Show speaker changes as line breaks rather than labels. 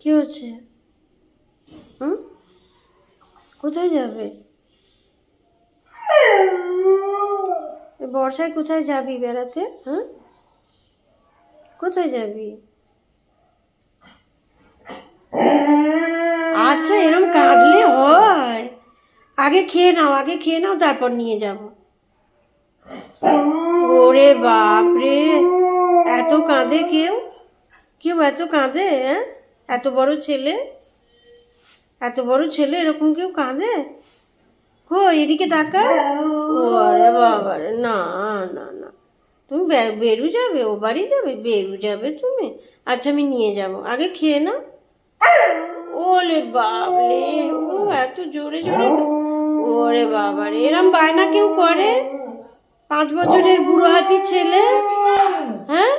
কি হচ্ছে? হুম, কোথায় যাবে? বর্ষায় কোথায় যাবি বেড়াতে? হ্যাঁ, কোথায় যাবি? আচ্ছা, এরকম কাঁদলে হয়? আগে খেয়ে নাও, তারপর নিয়ে যাব। ওরে বাপ রে, এত কাঁদে কেউ? এত কাঁদে? হ্যাঁ, এত বড় ছেলে এরকম কেউ কাঁদে? এদিকে তাকা। ও আরে বাবা রে, না না না, তুমি বেরু যাবে? ও বাড়ি যাবে? বেরু যাবে তুমি? আচ্ছা, আমি নিয়ে যাব, আগে খেয়ে নাও। ওলে বাবলে, ও এত জোরে জোরে, ওরে বাবা রে, এরম বায়না কেউ করে? 5 বছরের বুড়ো হাতি ছেলে, হ্যাঁ?